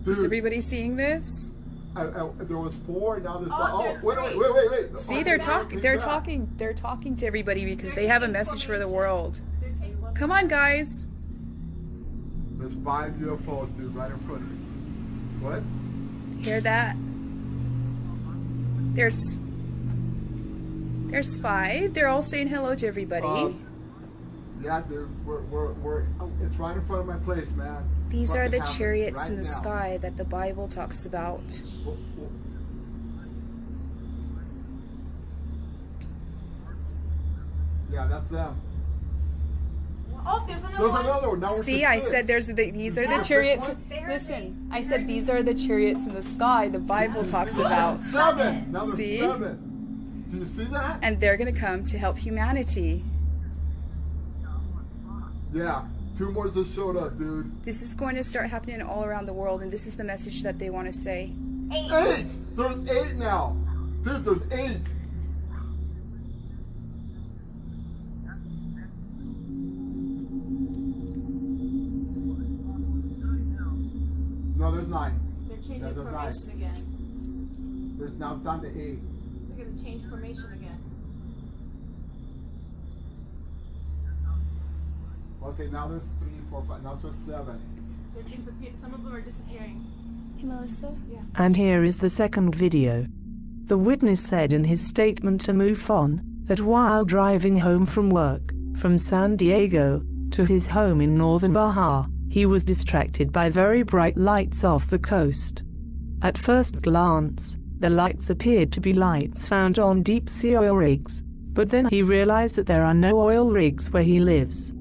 Is everybody seeing this? There was 4, now there's 5. there's Wait. See, they're talking to everybody because they have a message for the world. Come on, guys. There's 5 UFOs, dude, right in front of me. What? Hear that? There's 5. They're all saying hello to everybody. Yeah, dude, it's right in front of my place, man. These are the chariots in the sky that the Bible talks about. Yeah, that's them. Oh, there's another There's one. another one. Now we're See, I said these are the chariots. Listen, I said these are the chariots in the sky the Bible talks about. 7. Now there's See? 7. Do you see that? And they're going to come to help humanity. Yeah, 2 more just showed up, dude. This is going to start happening all around the world, and this is the message that they want to say. 8! There's 8 now. Dude, there's 8. No, there's 9. They're changing there's formation 9. again. There's now it's down to 8. They're going to change formation again. Okay, now there's 3, 4, 5. Now there's 7. Some of them are disappearing. Hey, Melissa? Yeah. And here is the second video. The witness said in his statement to MUFON that while driving home from work, from San Diego, to his home in northern Baja, he was distracted by very bright lights off the coast. At first glance, the lights appeared to be lights found on deep-sea oil rigs, but then he realized that there are no oil rigs where he lives.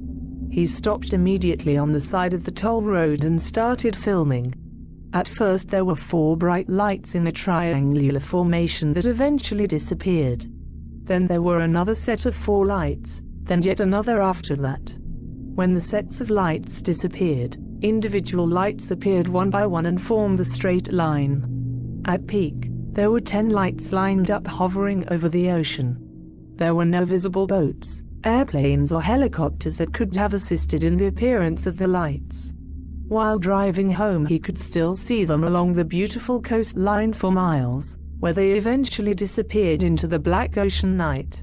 He stopped immediately on the side of the toll road and started filming. At first there were 4 bright lights in a triangular formation that eventually disappeared. Then there were another set of 4 lights, then yet another after that. When the sets of lights disappeared, individual lights appeared one by one and formed the straight line. At peak, there were 10 lights lined up hovering over the ocean. There were no visible boats, airplanes or helicopters that could have assisted in the appearance of the lights. While driving home he could still see them along the beautiful coastline for miles, where they eventually disappeared into the black ocean night.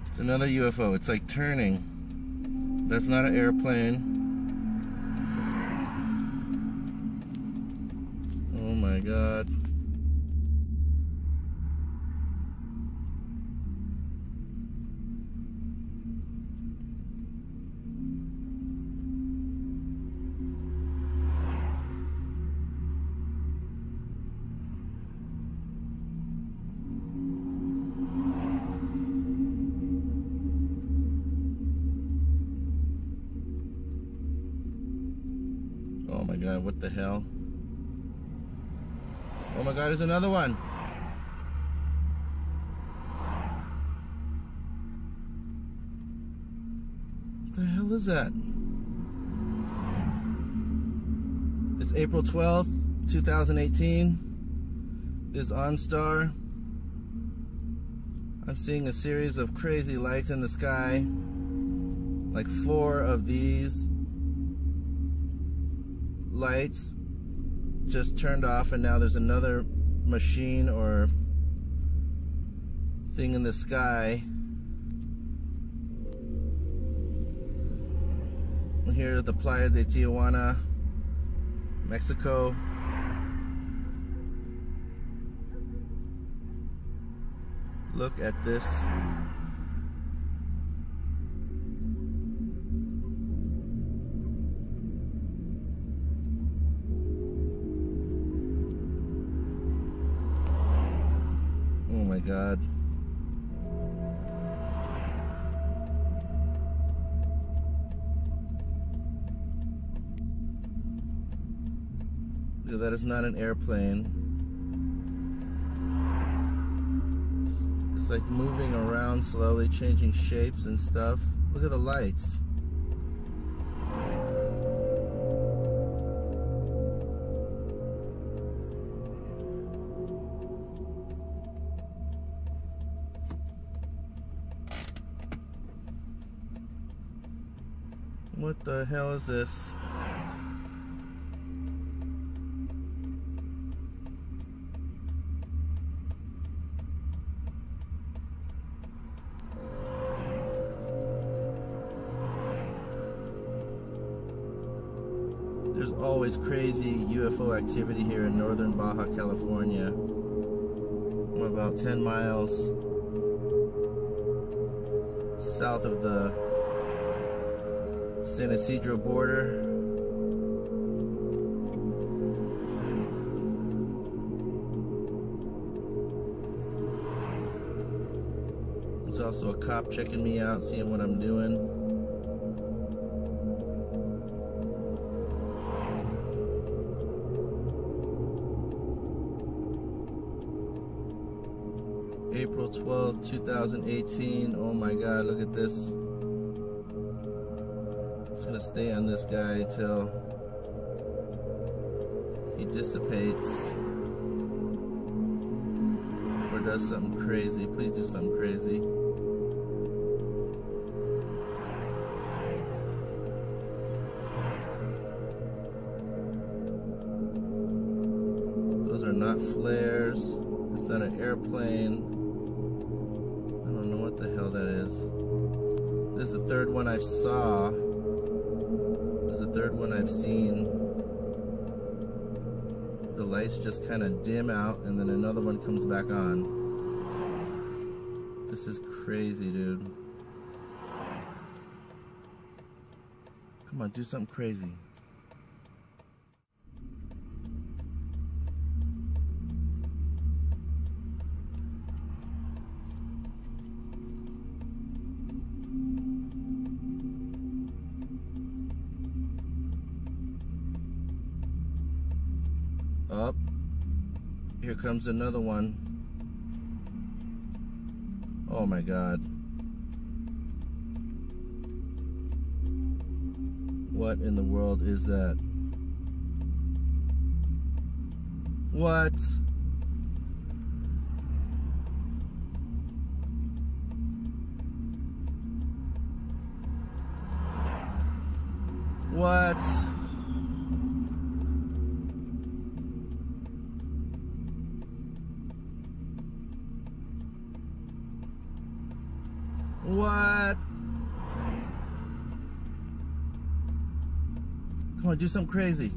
It's another UFO. It's like turning. That's not an airplane. Oh my God. Oh my God, what the hell? Oh my God, there's another one. What the hell is that? It's April 12th, 2018. This is OnStar. I'm seeing a series of crazy lights in the sky. Like 4 of these lights just turned off, and now there's another machine or thing in the sky. Here at the Playa de Tijuana, Mexico. Look at this. Oh my God. Yeah, that is not an airplane. It's like moving around slowly, changing shapes and stuff. Look at the lights. What the hell is this? always crazy UFO activity here in northern Baja California. I'm about 10 miles south of the San Isidro border. There's also a cop checking me out, seeing what I'm doing. April 12th, 2018. Oh my God, look at this. I'm just gonna stay on this guy until he dissipates or does something crazy. Please do something crazy. Those are not flares. It's not an airplane. What the hell that is. This is the third one I saw. This is the third one I've seen. The lights just kind of dim out and then another one comes back on. This is crazy, dude. Come on, do something crazy. Up. Here comes another one. Oh my God. What in the world is that? What? What? What? Come on, do something crazy.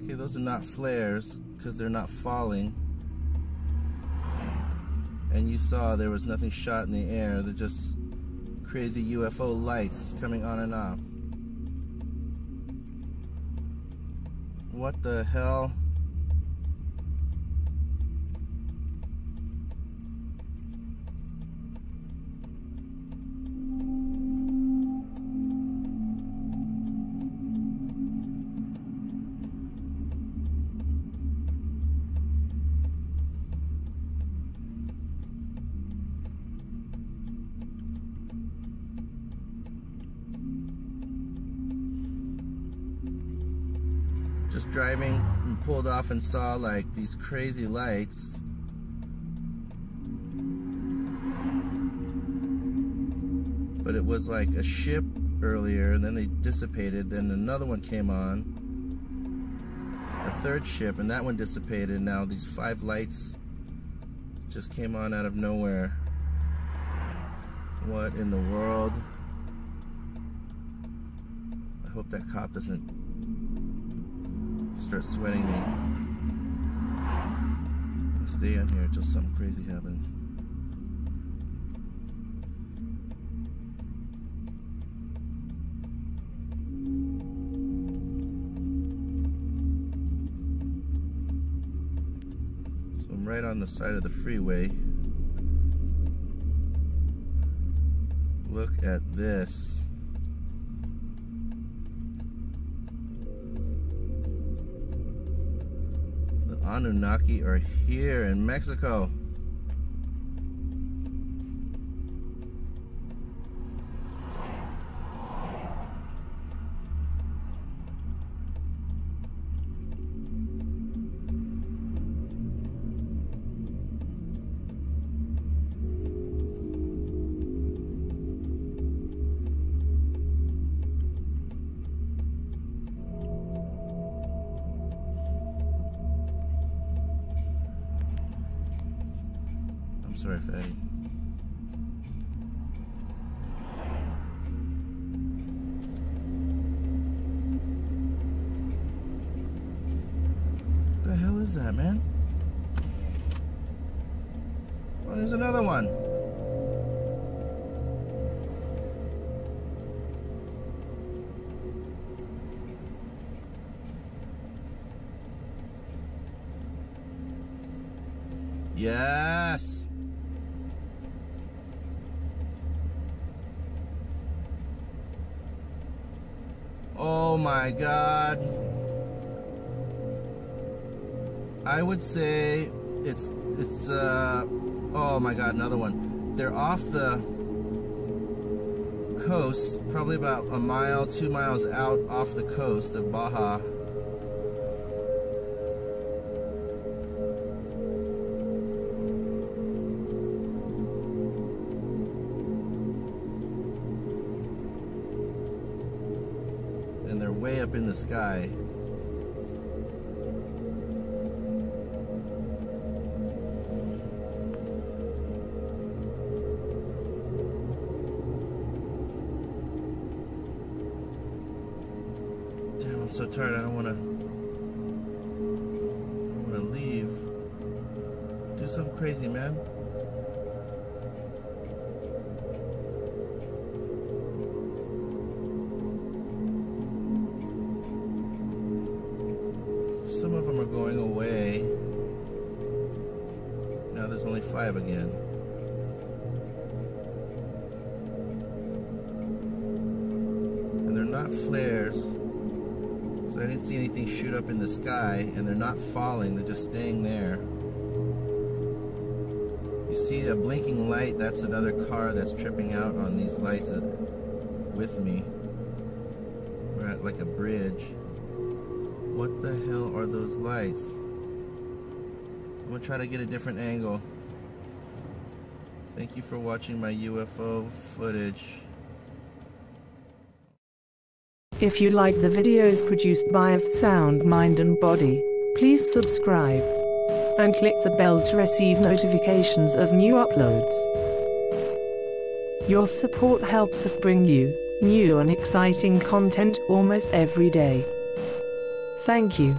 Okay, those are not flares because they're not falling. And you saw there was nothing shot in the air. They're just crazy UFO lights coming on and off. What the hell? Just driving and pulled off and saw like these crazy lights. But it was like a ship earlier and then they dissipated. Then another one came on, a third ship, and that one dissipated. Now these 5 lights just came on out of nowhere. What in the world? I hope that cop doesn't start sweating me. I'll stay on here until something crazy happens. So I'm right on the side of the freeway. Look at this. Anunnaki are here in Mexico. Sorry, fatty. What the hell is that, man? Oh, there's another one. Yes. Oh my God. I would say it's oh my God, another one. They're off the coast, probably about a mile, 2 miles out off the coast of Baja. And they're way up in the sky. Damn, I'm so tired. I don't want to leave. Do something crazy, man. Some of them are going away. Now there's only 5 again. And they're not flares. So I didn't see anything shoot up in the sky, and they're not falling, they're just staying there. You see a blinking light, that's another car that's tripping out on these lights with me. We're at like a bridge. What the hell are those lights? I'm gonna try to get a different angle. Thank you for watching my UFO footage. If you like the videos produced by Sound Mind and Body, please subscribe and click the bell to receive notifications of new uploads. Your support helps us bring you new and exciting content almost every day. Thank you.